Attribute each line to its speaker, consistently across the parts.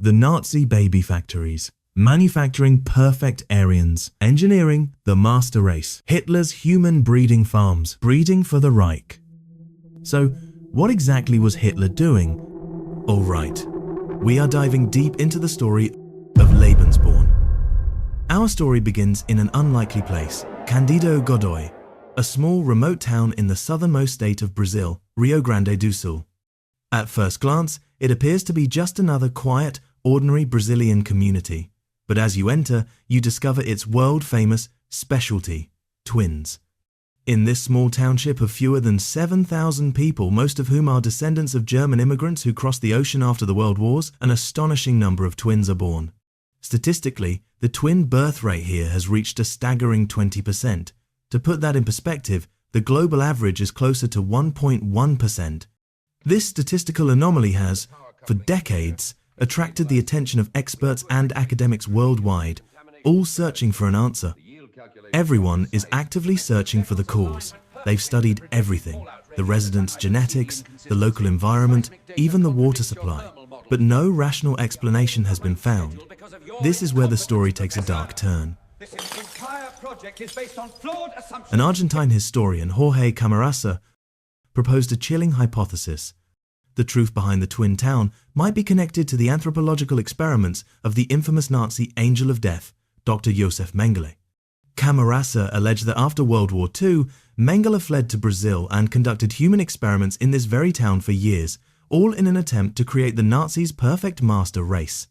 Speaker 1: The Nazi baby factories. Manufacturing perfect Aryans. Engineering the master race. Hitler's human breeding farms. Breeding for the Reich. So, what exactly was Hitler doing? All right, we are diving deep into the story of Lebensborn. Our story begins in an unlikely place, Candido Godoy, a small remote town in the southernmost state of Brazil, Rio Grande do Sul. At first glance, it appears to be just another quiet, ordinary Brazilian community. But as you enter, you discover its world-famous specialty, twins. In this small township of fewer than 7,000 people, most of whom are descendants of German immigrants who crossed the ocean after the World Wars, an astonishing number of twins are born. Statistically, the twin birth rate here has reached a staggering 20%. To put that in perspective, the global average is closer to 1.1%. This statistical anomaly has, for decades, attracted the attention of experts and academics worldwide, all searching for an answer. Everyone is actively searching for the cause. They've studied everything, the residents' genetics, the local environment, even the water supply. But no rational explanation has been found. This is where the story takes a dark turn. An Argentine historian, Jorge Camarasa, proposed a chilling hypothesis. The truth behind the twin town might be connected to the anthropological experiments of the infamous Nazi angel of death, Dr. Josef Mengele. Camarasa alleged that after World War II, Mengele fled to Brazil and conducted human experiments in this very town for years, all in an attempt to create the Nazis' perfect master race.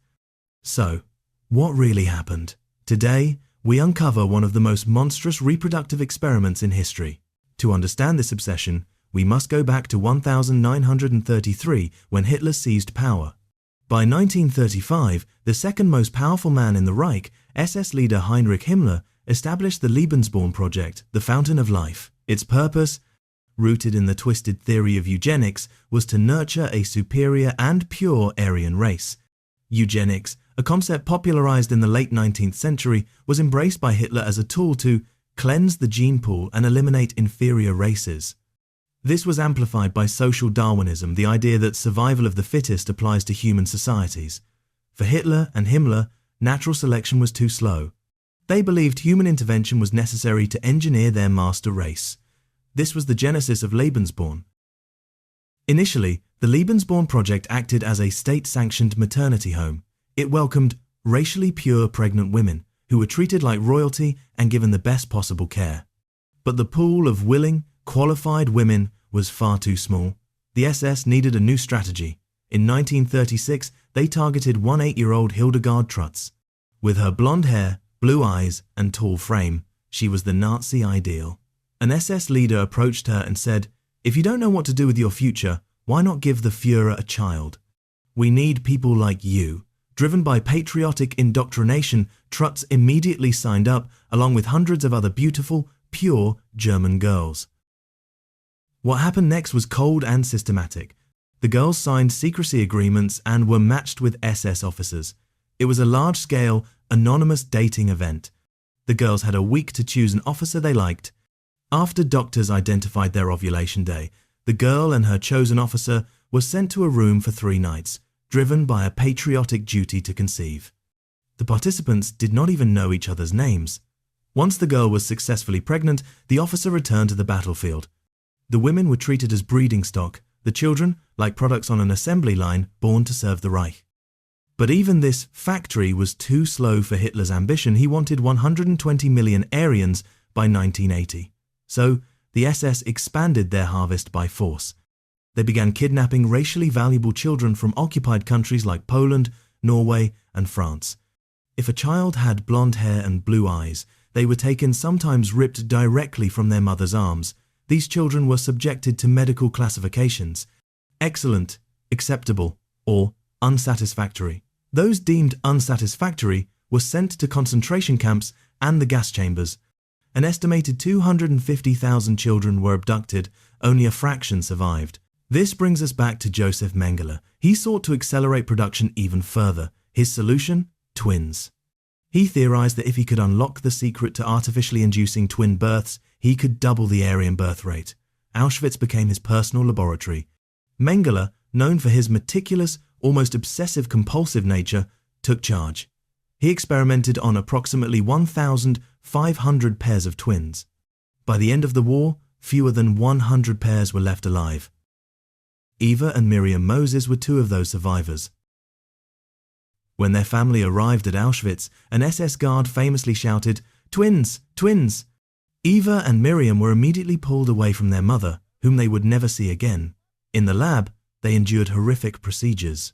Speaker 1: So, what really happened? Today, we uncover one of the most monstrous reproductive experiments in history. To understand this obsession, we must go back to 1933 when Hitler seized power. By 1935, the second most powerful man in the Reich, SS leader Heinrich Himmler, established the Lebensborn project, the Fountain of Life. Its purpose, rooted in the twisted theory of eugenics, was to nurture a superior and pure Aryan race. Eugenics, a concept popularized in the late 19th century, was embraced by Hitler as a tool to cleanse the gene pool and eliminate inferior races. This was amplified by social Darwinism, the idea that survival of the fittest applies to human societies. For Hitler and Himmler, natural selection was too slow. They believed human intervention was necessary to engineer their master race. This was the genesis of Lebensborn. Initially, the Lebensborn project acted as a state-sanctioned maternity home. It welcomed racially pure pregnant women who were treated like royalty and given the best possible care. But the pool of willing, qualified women was far too small. The SS needed a new strategy. In 1936, they targeted 8-year-old Hildegard Trutz. With her blonde hair, blue eyes, and tall frame, she was the Nazi ideal. An SS leader approached her and said, "If you don't know what to do with your future, why not give the Führer a child? We need people like you." Driven by patriotic indoctrination, Trutz immediately signed up, along with hundreds of other beautiful, pure German girls. What happened next was cold and systematic. The girls signed secrecy agreements and were matched with SS officers. It was a large-scale, anonymous dating event. The girls had a week to choose an officer they liked. After doctors identified their ovulation day, the girl and her chosen officer were sent to a room for 3 nights, driven by a patriotic duty to conceive. The participants did not even know each other's names. Once the girl was successfully pregnant, the officer returned to the battlefield. The women were treated as breeding stock, the children like products on an assembly line born to serve the Reich. But even this factory was too slow for Hitler's ambition. He wanted 120 million Aryans by 1980. So, the SS expanded their harvest by force. They began kidnapping racially valuable children from occupied countries like Poland, Norway, and France. If a child had blonde hair and blue eyes, they were taken, sometimes ripped directly from their mother's arms. These children were subjected to medical classifications: excellent, acceptable, or unsatisfactory. Those deemed unsatisfactory were sent to concentration camps and the gas chambers. An estimated 250,000 children were abducted, only a fraction survived. This brings us back to Josef Mengele. He sought to accelerate production even further. His solution? Twins. He theorized that if he could unlock the secret to artificially inducing twin births, he could double the Aryan birth rate. Auschwitz became his personal laboratory. Mengele, known for his meticulous, almost obsessive-compulsive nature, took charge. He experimented on approximately 1,500 pairs of twins. By the end of the war, fewer than 100 pairs were left alive. Eva and Miriam Moses were two of those survivors. When their family arrived at Auschwitz, an SS guard famously shouted, "Twins! Twins!" Eva and Miriam were immediately pulled away from their mother, whom they would never see again. In the lab, they endured horrific procedures.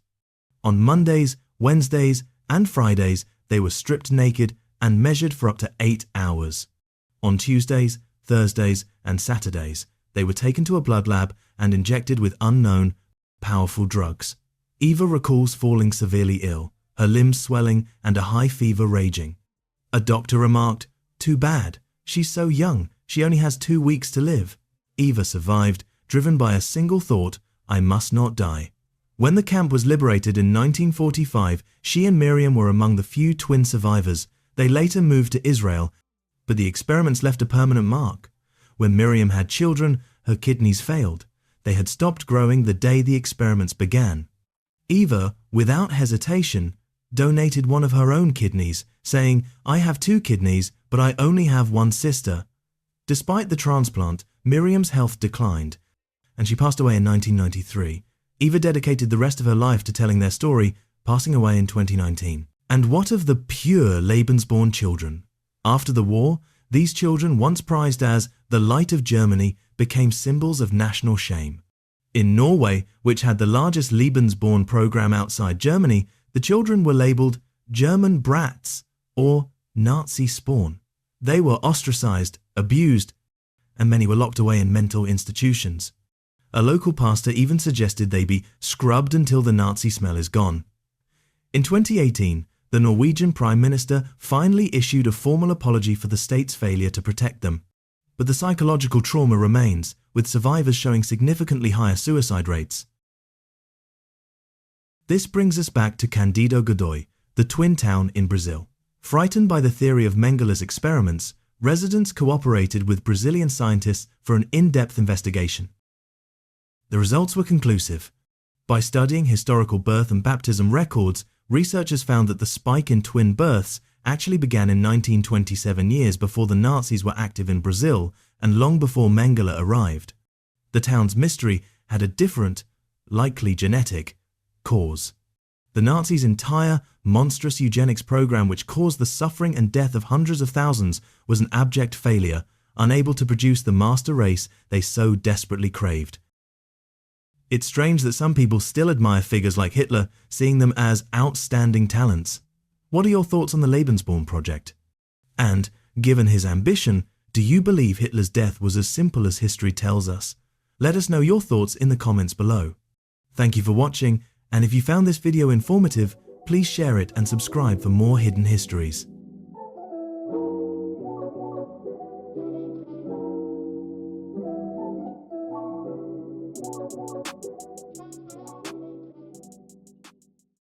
Speaker 1: On Mondays, Wednesdays, and Fridays, they were stripped naked and measured for up to 8 hours. On Tuesdays, Thursdays, and Saturdays, they were taken to a blood lab and injected with unknown, powerful drugs. Eva recalls falling severely ill, her limbs swelling and a high fever raging. A doctor remarked, "Too bad, she's so young, she only has 2 weeks to live." Eva survived, driven by a single thought, "I must not die." When the camp was liberated in 1945, she and Miriam were among the few twin survivors. They later moved to Israel, but the experiments left a permanent mark. When Miriam had children, her kidneys failed. They had stopped growing the day the experiments began. Eva, without hesitation, donated one of her own kidneys, saying, "I have 2 kidneys, but I only have 1 sister." Despite the transplant, Miriam's health declined, and she passed away in 1993. Eva dedicated the rest of her life to telling their story, passing away in 2019. And what of the pure Lebensborn children? After the war, these children, once prized as the light of Germany, became symbols of national shame. In Norway, which had the largest Lebensborn program outside Germany, the children were labeled German brats or Nazi spawn. They were ostracized, abused, and many were locked away in mental institutions. A local pastor even suggested they be scrubbed until the Nazi smell is gone. In 2018, the Norwegian Prime Minister finally issued a formal apology for the state's failure to protect them. But the psychological trauma remains, with survivors showing significantly higher suicide rates. This brings us back to Candido Godoy, the twin town in Brazil. Frightened by the theory of Mengele's experiments, residents cooperated with Brazilian scientists for an in-depth investigation. The results were conclusive. By studying historical birth and baptism records, researchers found that the spike in twin births actually began in 1927, years before the Nazis were active in Brazil and long before Mengele arrived. The town's mystery had a different, likely genetic, cause. The Nazis' entire monstrous eugenics program, which caused the suffering and death of hundreds of thousands, was an abject failure, unable to produce the master race they so desperately craved. It's strange that some people still admire figures like Hitler, seeing them as outstanding talents. What are your thoughts on the Lebensborn project? And, given his ambition, do you believe Hitler's death was as simple as history tells us? Let us know your thoughts in the comments below. Thank you for watching, and if you found this video informative, please share it and subscribe for more hidden histories.